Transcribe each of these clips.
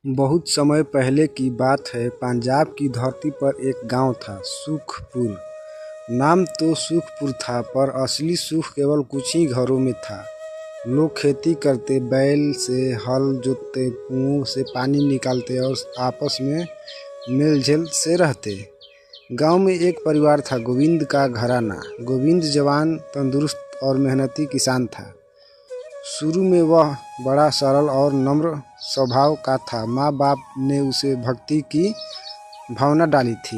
बहुत समय पहले की बात है। पंजाब की धरती पर एक गांव था, सुखपुर। नाम तो सुखपुर था, पर असली सुख केवल कुछ ही घरों में था। लोग खेती करते, बैल से हल जोतते, कुओं से पानी निकालते और आपस में मेलझोल से रहते। गांव में एक परिवार था, गोविंद का घराना। गोविंद जवान, तंदुरुस्त और मेहनती किसान था। शुरू में वह बड़ा सरल और नम्र स्वभाव का था। माँ बाप ने उसे भक्ति की भावना डाली थी।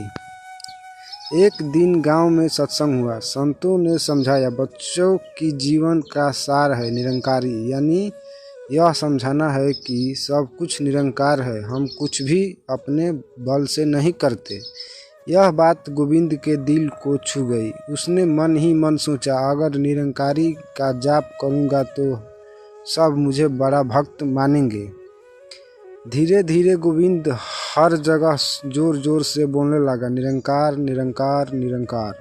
एक दिन गांव में सत्संग हुआ। संतों ने समझाया, बच्चों की जीवन का सार है निरंकारी, यानी यह समझाना है कि सब कुछ निरंकार है, हम कुछ भी अपने बल से नहीं करते। यह बात गोविंद के दिल को छू गई। उसने मन ही मन सोचा, अगर निरंकारी का जाप करूँगा तो सब मुझे बड़ा भक्त मानेंगे। धीरे धीरे गोविंद हर जगह जोर जोर से बोलने लगा, निरंकार निरंकार निरंकार।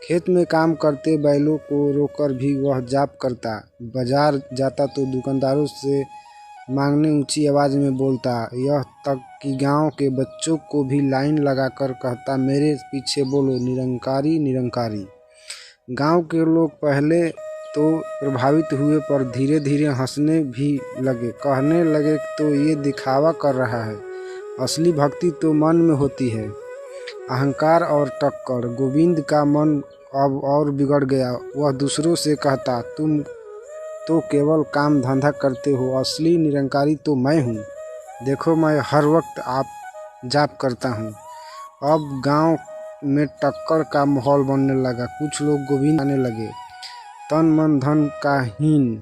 खेत में काम करते बैलों को रोककर भी वह जाप करता। बाजार जाता तो दुकानदारों से मांगने ऊंची आवाज में बोलता। यह तक कि गांव के बच्चों को भी लाइन लगाकर कहता, मेरे पीछे बोलो, निरंकारी निरंकारी। गांव के लोग पहले तो प्रभावित हुए, पर धीरे धीरे हंसने भी लगे। कहने लगे, तो ये दिखावा कर रहा है, असली भक्ति तो मन में होती है। अहंकार और टक्कर। गोविंद का मन अब और बिगड़ गया। वह दूसरों से कहता, तुम तो केवल काम धंधा करते हो, असली निरंकारी तो मैं हूँ। देखो, मैं हर वक्त आप जाप करता हूँ। अब गांव में टक्कर का माहौल बनने लगा। कुछ लोग गोविंद आने लगे, तन मन धन का हीन।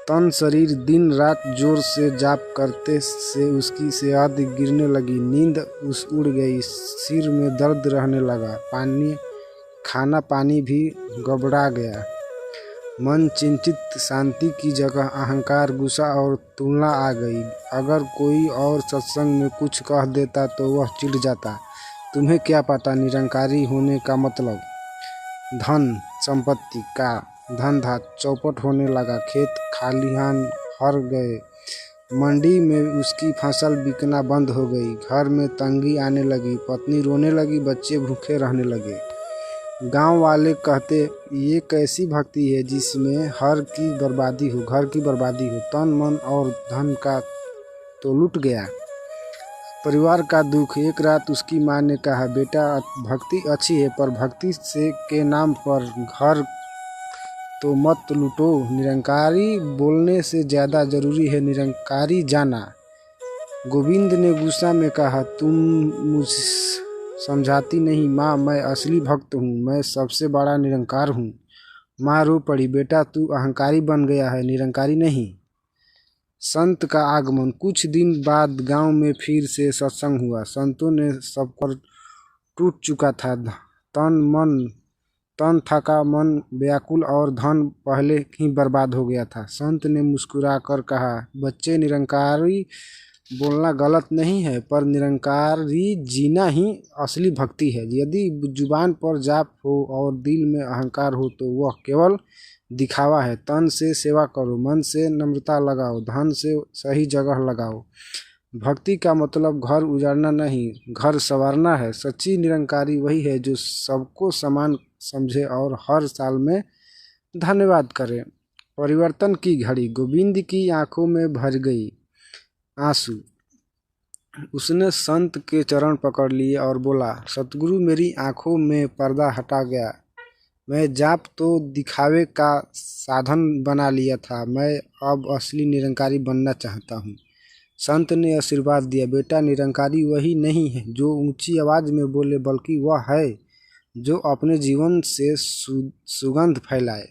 तन शरीर दिन रात जोर से जाप करते से उसकी सेहत गिरने लगी। नींद उड़ गई, सिर में दर्द रहने लगा। खाना पानी भी गड़बड़ा गया। मन चिंतित। शांति की जगह अहंकार, गुस्सा और तुलना आ गई। अगर कोई और सत्संग में कुछ कह देता तो वह चिढ़ जाता, तुम्हें क्या पता निरंकारी होने का मतलब। धन संपत्ति का धंधा चौपट होने लगा। खेत खलिहान हर गए। मंडी में उसकी फसल बिकना बंद हो गई। घर में तंगी आने लगी। पत्नी रोने लगी, बच्चे भूखे रहने लगे। गांव वाले कहते, ये कैसी भक्ति है जिसमें घर की बर्बादी हो। तन मन और धन का तो लुट गया। परिवार का दुख। एक रात उसकी माँ ने कहा, बेटा, भक्ति अच्छी है, पर भक्ति से के नाम पर घर तो मत लूटो। निरंकारी बोलने से ज़्यादा जरूरी है निरंकारी जाना। गोविंद ने गुस्सा में कहा, तुम मुझे समझाती नहीं माँ, मैं असली भक्त हूँ, मैं सबसे बड़ा निरंकार हूँ। माँ रो पड़ी, बेटा तू अहंकारी बन गया है, निरंकारी नहीं। संत का आगमन। कुछ दिन बाद गांव में फिर से सत्संग हुआ। संतों ने सब पर टूट चुका था। तन थका, मन व्याकुल और धन पहले ही बर्बाद हो गया था। संत ने मुस्कुराकर कहा, बच्चे, निरंकारी बोलना गलत नहीं है, पर निरंकारी जीना ही असली भक्ति है। यदि जुबान पर जाप हो और दिल में अहंकार हो तो वह केवल दिखावा है। तन से सेवा करो, मन से नम्रता लगाओ, धन से सही जगह लगाओ। भक्ति का मतलब घर उजाड़ना नहीं, घर संवारना है। सच्ची निरंकारी वही है जो सबको समान समझे और हर साल में धन्यवाद करे। परिवर्तन की घड़ी। गोविंद की आंखों में भर गई आंसू। उसने संत के चरण पकड़ लिए और बोला, सतगुरु, मेरी आंखों में पर्दा हटा गया। मैं जाप तो दिखावे का साधन बना लिया था, मैं अब असली निरंकारी बनना चाहता हूँ। संत ने आशीर्वाद दिया, बेटा, निरंकारी वही नहीं है जो ऊंची आवाज में बोले, बल्कि वह है जो अपने जीवन से सुगंध फैलाए।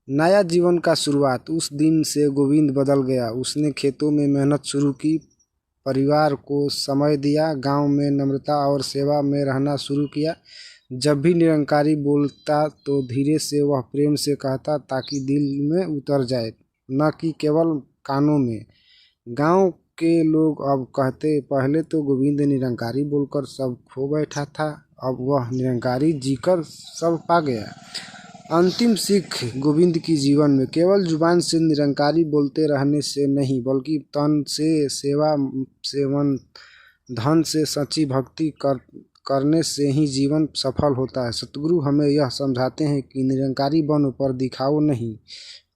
नया जीवन का शुरुआत। उस दिन से गोविंद बदल गया। उसने खेतों में मेहनत शुरू की, परिवार को समय दिया, गांव में नम्रता और सेवा में रहना शुरू किया। जब भी निरंकारी बोलता तो धीरे से वह प्रेम से कहता, ताकि दिल में उतर जाए, न कि केवल कानों में। गांव के लोग अब कहते, पहले तो गोविंद निरंकारी बोलकर सब खो बैठा था, अब वह निरंकारी जीकर सब पा गया। अंतिम सीख गोविंद की जीवन में केवल जुबान से निरंकारी बोलते रहने से नहीं, बल्कि तन से, सेवा सेवन, धन से सच्ची भक्ति करने से ही जीवन सफल होता है। सतगुरु हमें यह समझाते हैं कि निरंकारी बनो पर दिखाओ नहीं,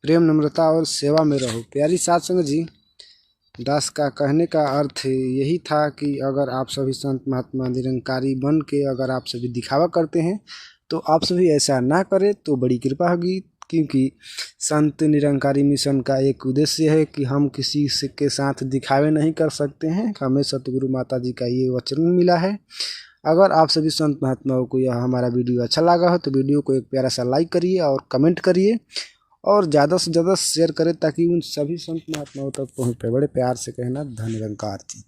प्रेम, नम्रता और सेवा में रहो। प्यारी साध संगत जी, दास का कहने का अर्थ यही था कि अगर आप सभी संत महात्मा निरंकारी बन के अगर आप सभी दिखावा करते हैं तो आप सभी ऐसा ना करें तो बड़ी कृपा होगी, क्योंकि संत निरंकारी मिशन का एक उद्देश्य है कि हम किसी के साथ दिखावे नहीं कर सकते हैं। हमें सतगुरु माता जी का ये वचन मिला है। अगर आप सभी संत महात्माओं को यह हमारा वीडियो अच्छा लगा हो तो वीडियो को एक प्यारा सा लाइक करिए और कमेंट करिए और ज़्यादा से ज़्यादा शेयर करें ताकि उन सभी संत महात्माओं तक पहुँच पाए। बड़े प्यार से कहना, धन्य निरंकार जी।